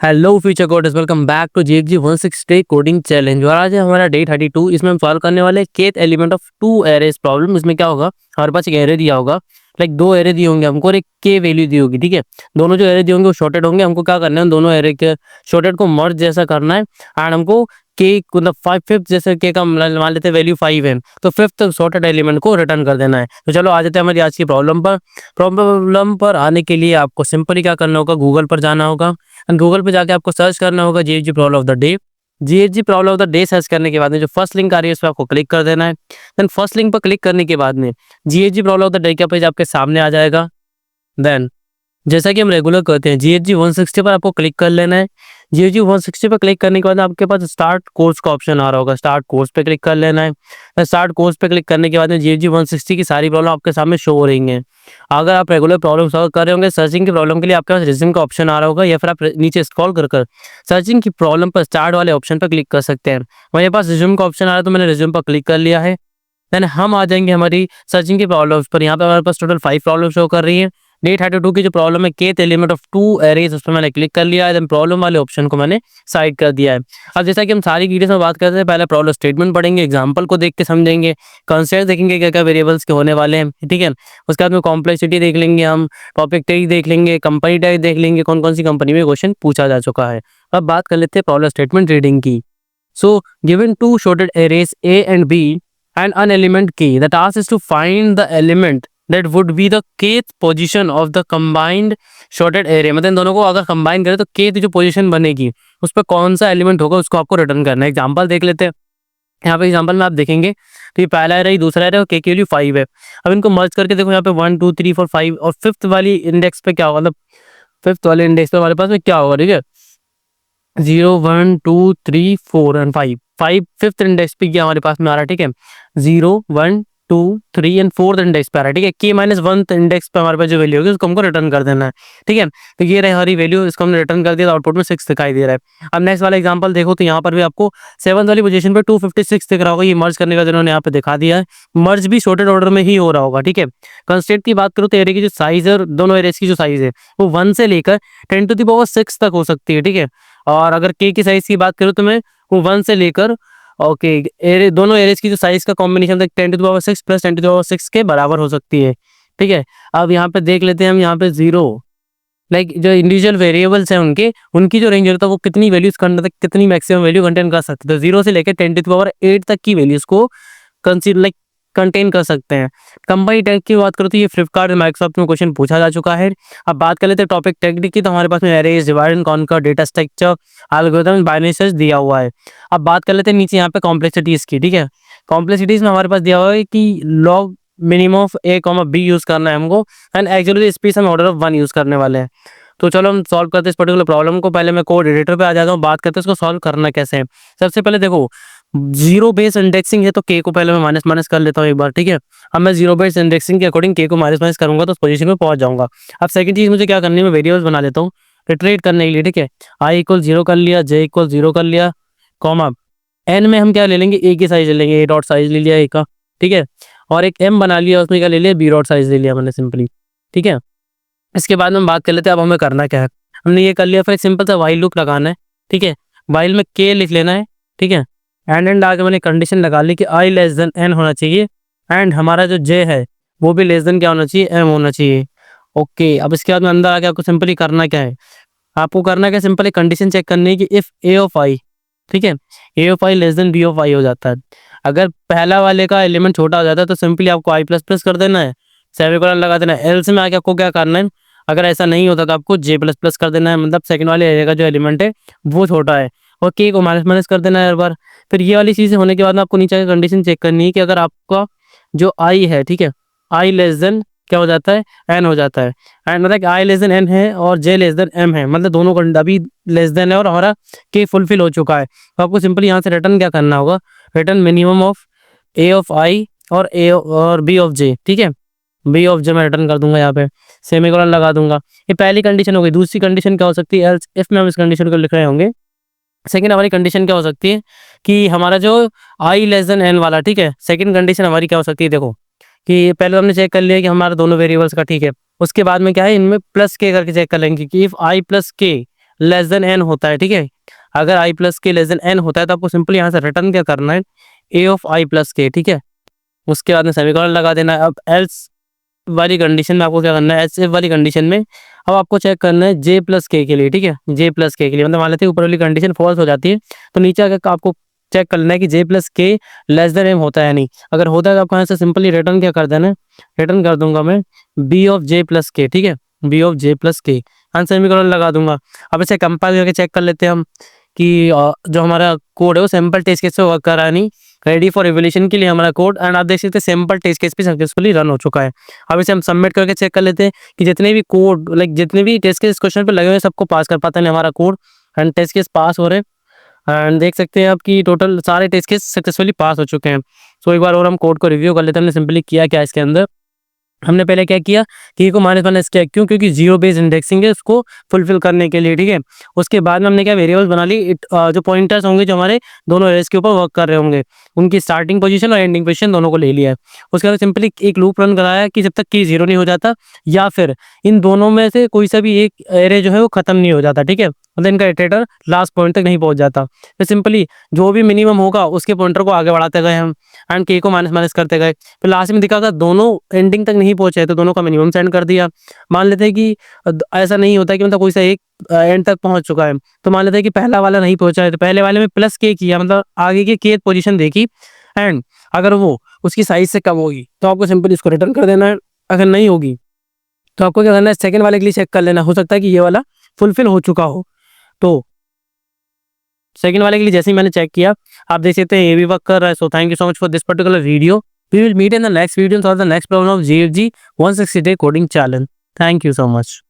Hello future coders, welcome back to GXG 160 coding challenge. और आज है हमारा डे 32। इसमें हम सॉल्व करने वाले kth element of two arrays problem. इसमें क्या होगा, हमारे पास एक एरे दिया होगा, लाइक दो एरे दिए होंगे हमको और एक के वैल्यू दी होगी। ठीक है, दोनों जो एरे दिए होंगे वो शॉर्टेड होंगे। हमको क्या करना है, दोनों एरे के शॉर्टेड को मर्ज जैसा करना है। एंड हमको के मतलब फाइव फिफ्थ, जैसे के का मान लेते हैं वैल्यू 5 है, तो फिफ्थ शॉर्टेड एलिमेंट को रिटर्न कर देना है। तो चलो आ जाते हैं हमारी आज की प्रॉब्लम पर। प्रॉब्लम पर आने के लिए आपको सिंपली क्या करना होगा, गूगल पर जाना होगा। एंड गूगल पे जाके आपको सर्च करना होगा GHG problem of the day. GHG problem of the day search करने के बाद में जो फर्स्ट लिंक आ रही है उस पर आपको क्लिक कर देना है। देन फर्स्ट लिंक पर क्लिक करने के बाद में GHG problem of the day का पेज आपके सामने आ जाएगा। देन जैसा कि हम रेगुलर करते हैं, जीएचजी 160 पर आपको क्लिक कर लेना है। जीएचजी 160 पर क्लिक करने के बाद आपके पास स्टार्ट कोर्स का ऑप्शन आ रहा होगा, स्टार्ट कोर्स पे क्लिक कर लेना है। स्टार्ट कोर्स पे क्लिक करने के बाद में जीएचजी 160 की सारी प्रॉब्लम आपके सामने शो हो रही हैं। अगर आप रेगुलर प्रॉब्लम सॉल्व कर रहे होंगे, सर्चिंग की प्रॉब्लम के लिए आपके पास रिज्यूम का ऑप्शन आ रहा होगा, या फिर आप नीचे स्क्रॉल कर सर्चिंग की प्रॉब्लम पर स्टार्ट वाले ऑप्शन पर क्लिक कर सकते हैं। मेरे पास रिज्यूम का ऑप्शन आ रहा है तो मैंने रिज्यूम पर क्लिक कर लिया है। देन हम आ जाएंगे हमारी सर्चिंग की प्रॉब्लम्स पर। यहाँ पे हमारे पास टोटल 5 प्रॉब्लम शो कर रही है। डे 32 की जो प्रॉब्लम है, kth element of two arrays, उस पर मैंने क्लिक कर लिया है। देन प्रॉब्लम वाले ऑप्शन को मैंने साइड कर दिया है। अब जैसा कि हम सारी डिटेल्स में बात करते हैं, पहले प्रॉब्लम स्टेटमेंट पढ़ेंगे, एग्जांपल को देख के समझेंगे, कॉन्सेप्ट देखेंगे क्या क्या वेरिएबल्स के होने वाले हैं। ठीक है, उसके बाद में कॉम्प्लेक्सिटी देख लेंगे, हम टॉपिक टैग देख लेंगे, कंपनी टैग देख लेंगे, कौन कौन सी कंपनी में क्वेश्चन पूछा जा चुका है। अब बात कर लेते हैं प्रॉब्लम स्टेटमेंट रीडिंग की। So given two sorted arrays A and B and an element k. The task is to find the element that would be the kth position of the combined shorted array. मतलब इन दोनों को अगर combine करें तो kth जो position बनेगी उस पर कौन सा एलिमेंट होगा उसको आपको रिटर्न करना है। एग्जांपल देख लेते हैं। यहाँ पे एग्जांपल में आप देखेंगे तो ये पहला एरे, दूसरा एरे और के वैल्यू 5 है। अब इनको मर्ज करके देखो, यहाँ पे 1 2 3 4 5 और फिफ्थ वाली इंडेक्स पे क्या होगा, मतलब फिफ्थ वाले इंडेक्स पे हमारे पास में क्या होगा। ठीक है, 0 1 2 3 4 एंड 5 फिफ्थ इंडेक्स पे क्या हमारे पास में आ रहा है। ठीक है, 0 1 2 3 एंड फोर्थ इंडेक्स पे आ रहा है। ठीक है, के माइनस वन इंडेक्स पे हमारे पास जो वैल्यू होगी उसको हमको रिटर्न कर देना है। ठीक है, तो ये रही हमारी वैल्यू, इसको हमने रिटर्न कर दिया, आउटपुट में 6 दिखाई दे रहा है। अब नेक्स्ट वाला एग्जांपल देखो तो यहाँ पर भी आपको 7 वाली पोजीशन पे 256 दिख रहा होगा। ये मर्ज करने का जिन्होंने यहाँ पे दिखा दिया है, मर्ज भी शॉर्टेड ऑर्डर में ही हो रहा होगा। ठीक है, कंस्ट्रेंट की बात करूँ तो एरे की जो साइज है, दोनों एरेज की जो साइज है वो 1 से लेकर 10⁻6 तक हो सकती है। ठीक है, और अगर के की साइज की बात करूँ तो मैं वो 1 से लेकर ओके एरे, दोनों एरेज की जो साइज का कॉम्बिनेशन 10⁻6 प्लस 10⁻6 के बराबर हो सकती है। ठीक है, अब यहाँ पे देख लेते हैं हम, यहाँ पे 0 लाइक जो इंडिविजुअल वेरिएबल्स हैं उनके उनकी जो रेंज होता है वो कितनी वैल्यूज कितनी मैक्सिमम वैल्यू कंटेन कर सकते हैं। तो 0 से लेकर 10⁸ तक की वैल्यूज को कंसीडर लाइक कंटेन कर सकते हैं। कंबाइन टैग की बात करो तो ये फ्लिपकार्ट माइक्रोसॉफ्ट में क्वेश्चन पूछा जा चुका है। अब बात कर लेते हैं टॉपिक टैग की, तो हमारे पास में arrays, divide and conquer, data structure, algorithm, binary search दिया हुआ है। अब बात कर लेते हैं नीचे यहाँ पे कॉम्प्लेक्सिटीज की। ठीक है, कॉम्प्लेक्सिटीज में हमारे पास दिया हुआ है कि log minimum of A comma B use करना है हमको, एंड एक्चुअली स्पेस हम ऑर्डर ऑफ 1 यूज करने वाले हैं। तो चलो हम सॉल्व करते हैं इस पर्टिकुलर प्रॉब्लम को। पहले मैं कोड एडिटर पे आ जाता हूँ, बात करते हैं इसको सॉल्व करना कैसे है। सबसे पहले देखो, जीरो बेस इंडेक्सिंग है तो के को पहले मैं माइनस माइनस कर लेता हूँ एक बार। ठीक है, अब मैं जीरो बेस इंडेक्सिंग के अकॉर्डिंग के को माइनस माइनस करूंगा तो उस पोजीशन में पहुंच जाऊंगा। अब सेकंड चीज मुझे क्या करनी है, मैं वेरिएबल्स बना लेता हूँ रिट्रेट करने के लिए। ठीक है, आई इक्वल 0 कर लिया, जे इक्वल 0 कर लिया, कॉमा एन में हम क्या ले लेंगे, ए की साइज ले लेंगे, ए डॉट साइज ले लिया ए का। ठीक है, और एक एम बना लिया, उसमें क्या ले लिया, बी डॉट साइज ले लिया मैंने सिंपली। ठीक है, इसके बाद में बात कर लेते हैं अब हमें करना क्या है। हमने ये कर लिया, फिर एक सिंपल सा वाइल लूप लगाना है। ठीक है, वाइल में के लिख लेना है। ठीक है, एंड आगे मैंने कंडीशन लगा ली कि आई लेस देन एन होना चाहिए, एंड हमारा जो जे है वो भी लेस देन क्या होना चाहिए, एम होना चाहिए। ओके, अब इसके बाद में अंदर आके आपको सिंपली करना क्या है, आपको करना क्या, सिंपली कंडीशन चेक करनी है कि इफ ए ऑफ आई, ठीक है, A of I less than B of I हो जाता है। अगर पहला वाले का एलिमेंट छोटा हो जाता है तो सिंपली आपको आई प्लस प्लस कर देना है, सेमीकोलन लगा देना है। एल्स में आके आपको क्या करना है, अगर ऐसा नहीं होता तो आपको जे प्लस प्लस कर देना है, मतलब सेकंड वाले एरिया का जो एलिमेंट है वो छोटा है, और के को माइनस माइनस कर देना है हर बार। फिर ये वाली चीज़ होने के बाद में आपको नीचे का कंडीशन चेक करनी है कि अगर आपका जो आई है, ठीक है, आई लेस देन क्या हो जाता है, एन हो जाता है, एंड मतलब आई लेस देन एन है और जे लेस देन एम है, मतलब दोनों अभी लेस देन है और हमारा के फुलफिल हो चुका है। तो आपको सिंपली यहाँ से रिटर्न क्या करना होगा, return minimum of A of I और ए और बी ऑफ जे। ठीक है, बी ऑफ जे मैं रिटर्न कर दूंगा, यहाँ पे सेमीकोलन लगा दूंगा। ये पहली कंडीशन हो गई। दूसरी कंडीशन क्या हो सकती है, एल्स इफ में हम इस कंडीशन को लिख रहे होंगे। सेकंड हमारी कंडीशन क्या हो सकती है कि हमारा जो आई लेस देन एन वाला, ठीक है, सेकंड कंडीशन हमारी क्या हो सकती है, देखो कि पहले हमने चेक कर लिया कि हमारा दोनों वेरिएबल्स का ठीक है, उसके बाद में क्या है, इनमें प्लस के करके चेक कर लेंगे कि इफ आई प्लस के लेस देन एन होता है, ठीक है। अगर आई प्लस के लेस देन एन होता है तो आपको सिंपली यहाँ से रिटर्न क्या करना है, ए ऑफ आई प्लस के, ठीक है। उसके बाद में सेमीकोलन लगा देना है। अब एल्स वाली कंडीशन में आपको क्या करना है, एल्स इफ वाली कंडीशन में अब आपको चेक करना है जे प्लस के लिए, ठीक है। जे प्लस के लिए मतलब मान लेते हैं ऊपर वाली कंडीशन फॉल्स हो जाती है तो नीचे आकर आपको चेक करना है कि जे प्लस के लेस देन एम होता है या नहीं। अगर होता है तो आपको यहाँ से सिंपली रिटर्न क्या कर देना है, रिटर्न कर दूंगा मैं बी ऑफ जे प्लस के, ठीक है। बी ऑफ जे प्लस के सेमीकोलन लगा दूंगा। अब इसे कंपाइल करके चेक कर लेते हैं हम कि जो हमारा कोड है वो सैंपल टेस्ट केस से वर्क कर रहा है नहीं, रेडी फॉर रिवोल्यूशन के लिए हमारा कोड। एंड आप देख सकते हैं सैंपल टेस्ट केस भी सक्सेसफुली रन हो चुका है। अब इसे हम सबमिट करके चेक कर लेते हैं कि जितने भी कोड लाइक जितने भी टेस्ट केस क्वेश्चन पे लगे हुए हैं सबको पास कर पाता है हमारा कोड। एंड टेस्ट केस पास हो रहे हैं एंड देख सकते हैं आप कि टोटल सारे टेस्ट केस सक्सेसफुली पास हो चुके हैं। सो एक बार और हम कोड को रिव्यू कर लेते हैं। हमने सिंपली किया क्या इसके अंदर, हमने पहले क्या किया कि को -1 किया, क्यों, क्योंकि जीरो बेस्ड इंडेक्सिंग है उसको फुलफिल करने के लिए, ठीक है। उसके बाद में हमने क्या वेरिएबल्स बना ली, जो पॉइंटर्स होंगे जो हमारे दोनों एरेज के ऊपर वर्क कर रहे होंगे उनकी स्टार्टिंग पोजीशन और एंडिंग पोजीशन दोनों को ले लिया है। उसके बाद सिंपली एक लूप रन कराया कि जब तक कि 0 नहीं हो जाता या फिर इन दोनों में से कोई सा भी एक एरे जो है वो खत्म नहीं हो जाता, ठीक है, मतलब इनका इटरेटर लास्ट पॉइंट तक नहीं पहुंच जाता। फिर सिंपली जो भी मिनिमम होगा उसके पॉइंटर को आगे बढ़ाते गए हम एंड के को माइनस करते गए। फिर लास्ट में दिखा दोनों एंडिंग तक नहीं पहुंचे तो दोनों का मिनिमम सेंड कर दिया। मान लेते हैं कि ऐसा नहीं होता कि मतलब कोई सा एक एंड तक पहुंच चुका है तो मान लेते हैं कि पहला वाला नहीं पहुंचा है तो पहले वाले में प्लस के किया, मतलब आगे की के पोजीशन देखी एंड अगर वो उसकी साइज से कम होगी तो आपको सिंपली इसको रिटर्न कर देना है। अगर नहीं होगी तो आपको क्या करना है, सेकंड वाले के लिए चेक कर लेना, हो सकता है कि ये वाला फुलफिल हो चुका हो। तो सेकंड वाले के लिए जैसे ही मैंने चेक किया आप देख सकते हैं ये भी वर्क कर रहा है। So thank you so much for this particular video. We will meet in the next video for the next problem of GFG 160 day coding challenge. Thank you so much.